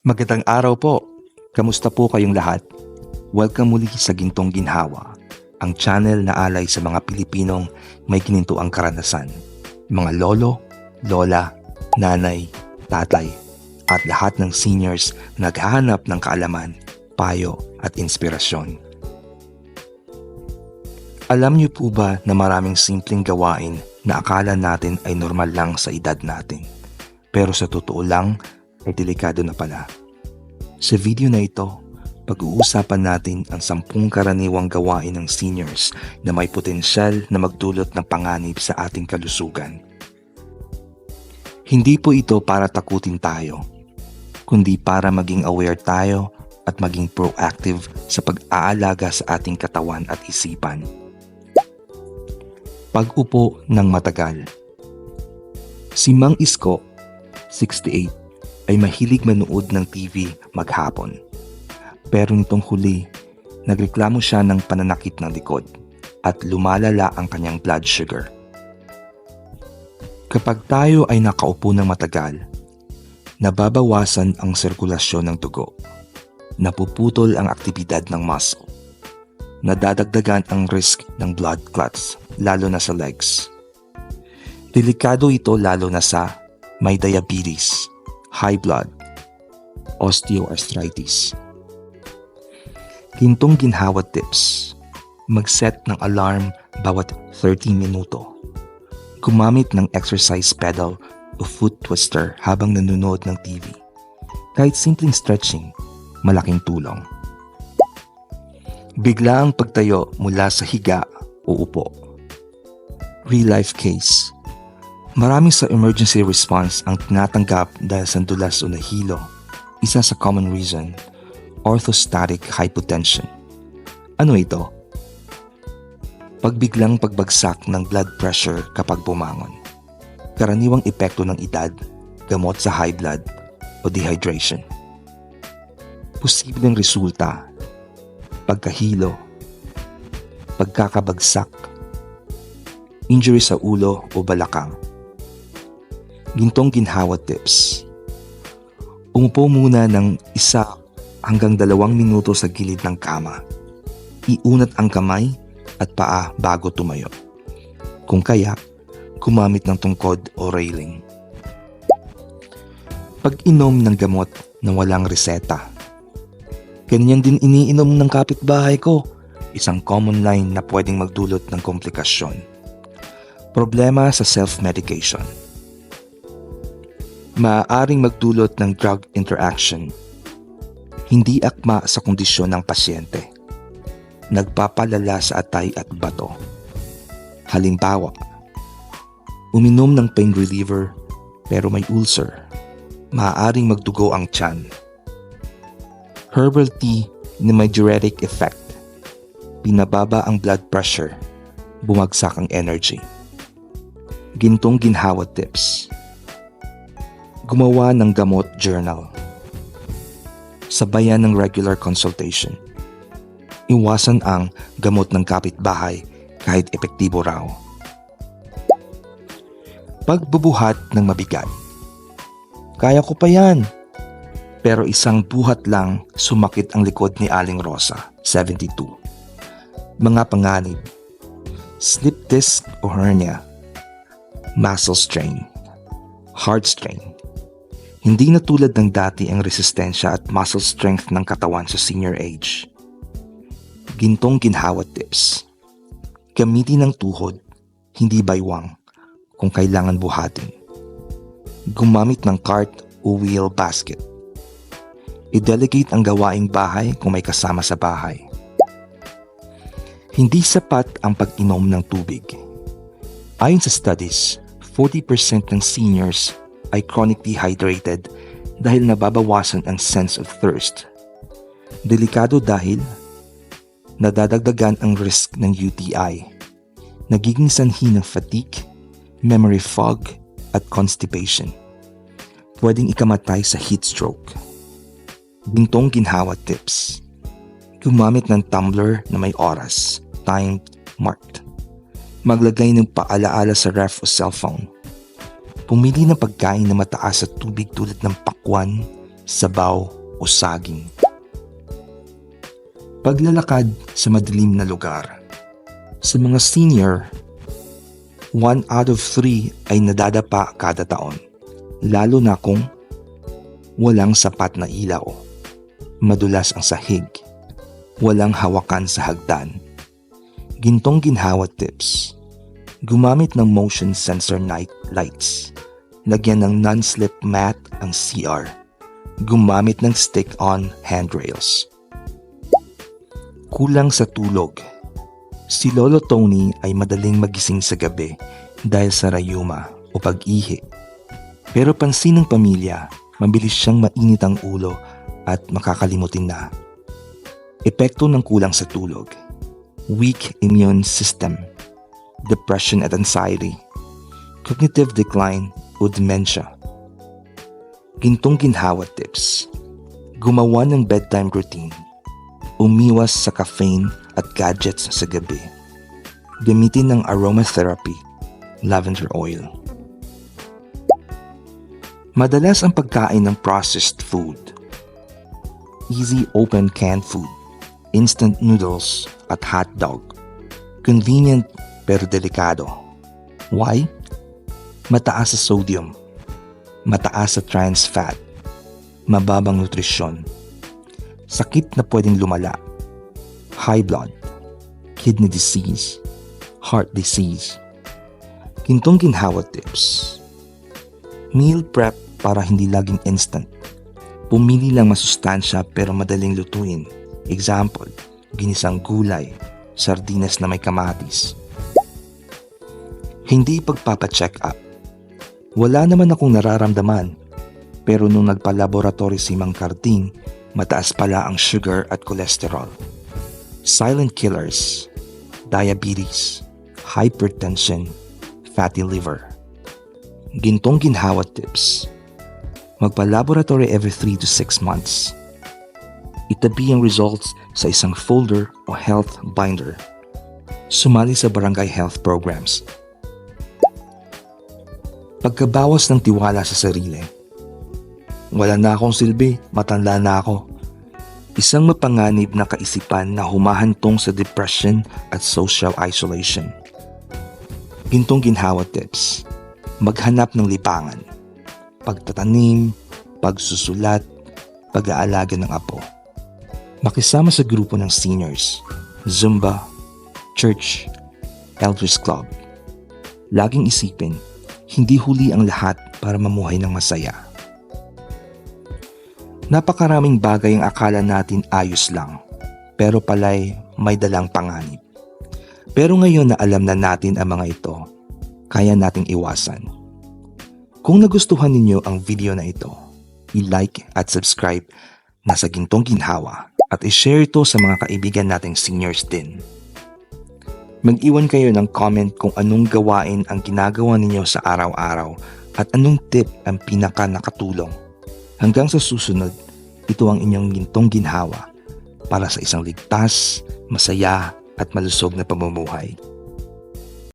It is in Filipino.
Magandang araw po. Kamusta po kayong lahat? Welcome muli sa Gintong Ginhawa, ang channel na alay sa mga Pilipinong may ginintuang karanasan. Mga lolo, lola, nanay, tatay, at lahat ng seniors na naghahanap ng kaalaman, payo at inspirasyon. Alam niyo po ba na maraming simpleng gawain na akala natin ay normal lang sa edad natin? Pero sa totoo lang, ay delikado na pala. Sa video na ito, pag-uusapan natin ang 10 karaniwang gawain ng seniors na may potensyal na magdulot ng panganib sa ating kalusugan. Hindi po ito para takutin tayo, kundi para maging aware tayo at maging proactive sa pag-aalaga sa ating katawan at isipan. Pag-upo ng matagal. Si Mang Isko, 68, ay mahilig manood ng TV maghapon. Pero nitong huli, nagreklamo siya ng pananakit ng likod at lumalala ang kanyang blood sugar. Kapag tayo ay nakaupo ng matagal, nababawasan ang sirkulasyon ng dugo, napuputol ang aktibidad ng muscle, nadadagdagan ang risk ng blood clots, lalo na sa legs. Delikado ito lalo na sa may diabetes, high blood, osteoarthritis. Gintong ginhawa tips. Mag-set ng alarm bawat 30 minuto. Gumamit ng exercise pedal o foot twister habang nanonood ng TV. Kahit simpleng stretching, malaking tulong. Biglaang pagtayo mula sa higa o upo. Real life case. Marami sa emergency response ang tinatanggap dahil sa dulas o nahilo. Isa sa common reason, orthostatic hypotension. Ano ito? Pagbiglang pagbagsak ng blood pressure kapag bumangon. Karaniwang epekto ng edad, gamot sa high blood o dehydration. Posibleng resulta, pagkahilo, pagkakabagsak, injury sa ulo o balakang. Gintong ginhawa tips. Umupo muna ng 1 hanggang 2 minuto sa gilid ng kama. Iunat ang kamay at paa bago tumayo. Kung kaya, gumamit ng tungkod o railing. Pag-inom ng gamot na walang reseta. Ganyan din iniinom ng kapitbahay ko. Isang common line na pwedeng magdulot ng komplikasyon. Problema sa self-medication. Maaaring magdulot ng drug interaction. Hindi akma sa kondisyon ng pasyente. Nagpapalala sa atay at bato. Halimbawa, uminom ng pain reliever pero may ulcer. Maaaring magdugo ang tiyan. Herbal tea na may diuretic effect. Binababa ang blood pressure. Bumagsak ang energy. Gintong ginhawa tips. Gumawa ng gamot journal. Sabayan ng regular consultation. Iwasan ang gamot ng kapitbahay kahit epektibo raw. Pagbubuhat ng mabigat. Kaya ko pa yan. Pero isang buhat lang sumakit ang likod ni Aling Rosa, 72. Mga panganib. Slip disc o hernia. Muscle strain. Heart strain. Hindi na tulad ng dati ang resistensya at muscle strength ng katawan sa senior age. Gintong ginhawa tips. Gamitin ng tuhod, hindi baywang, kung kailangan buhatin. Gumamit ng cart o wheel basket. I-delegate ang gawaing bahay kung may kasama sa bahay. Hindi sapat ang pag-inom ng tubig. Ayon sa studies, 40% ng seniors ay chronic dehydrated dahil nababawasan ang sense of thirst. Delikado dahil nadadagdagan ang risk ng UTI, nagiging sanhi ng fatigue, memory fog, at constipation. Pwedeng ikamatay sa heat stroke. Gintong ginhawa tips. Gumamit ng tumbler na may oras, timed, marked. Maglagay ng paalaala sa ref o cellphone. Pumili ng pagkain na mataas sa tubig tulad ng pakwan, sabaw o saging. Paglalakad sa madilim na lugar. Sa mga senior, 1 out of 3 ay nadadapa kada taon, lalo na kung walang sapat na ilaw, madulas ang sahig, walang hawakan sa hagdan. Gintong ginhawa tips: gumamit ng motion sensor night lights, lagyan ng non-slip mat ang CR, gumamit ng stick-on handrails. Kulang sa tulog. Si Lolo Tony ay madaling magising sa gabi dahil sa rayuma o pag-ihi. Pero pansin ng pamilya, mabilis siyang mainit ang ulo at makakalimutin na. Epekto ng kulang sa tulog: weak immune system, depression at anxiety, cognitive decline o dementia. Gintong ginhawa tips: gumawa ng bedtime routine, umiwas sa caffeine at gadgets sa gabi, gamitin ng aromatherapy, lavender oil. Madalas ang pagkain ng processed food, easy open canned food, instant noodles at hotdog. Convenient pero delikado. Why? Mataas sa sodium, mataas sa trans fat, mababang nutrisyon, sakit na pwedeng lumala, high blood, kidney disease, heart disease. Gintong ginhawa tips: meal prep para hindi laging instant. Pumili lang masustansya pero madaling lutuin. Example, ginisang gulay, sardinas na may kamatis. Hindi pagpapacheck up. Wala naman akong nararamdaman, pero nung nagpa-laboratory si Mang Carding, mataas pala ang sugar at cholesterol. Silent killers, diabetes, hypertension, fatty liver. Gintong ginhawa tips: magpa-laboratory every 3 to 6 months. Itabi ang results sa isang folder o health binder. Sumali sa barangay health programs. Pagkabawas ng tiwala sa sarili. Wala na akong silbi, matanda na ako. Isang mapanganib na kaisipan na humahantong sa depression at social isolation. Gintong ginhawa tips: maghanap ng libangan, pagtatanim, pagsusulat, pag-aalaga ng apo. Makisama sa grupo ng seniors, Zumba, church, elders club. Laging isipin, hindi huli ang lahat para mamuhay ng masaya. Napakaraming bagay ang akala natin ayos lang, pero pala'y may dalang panganib. Pero ngayon na alam na natin ang mga ito, kaya nating iwasan. Kung nagustuhan ninyo ang video na ito, i-like at subscribe na sa Gintong Ginhawa at i-share ito sa mga kaibigan nating seniors din. Mag-iwan kayo ng comment kung anong gawain ang ginagawa ninyo sa araw-araw at anong tip ang pinaka nakatulong. Hanggang sa susunod, ito ang inyong Gintong Ginhawa para sa isang ligtas, masaya at malusog na pamumuhay.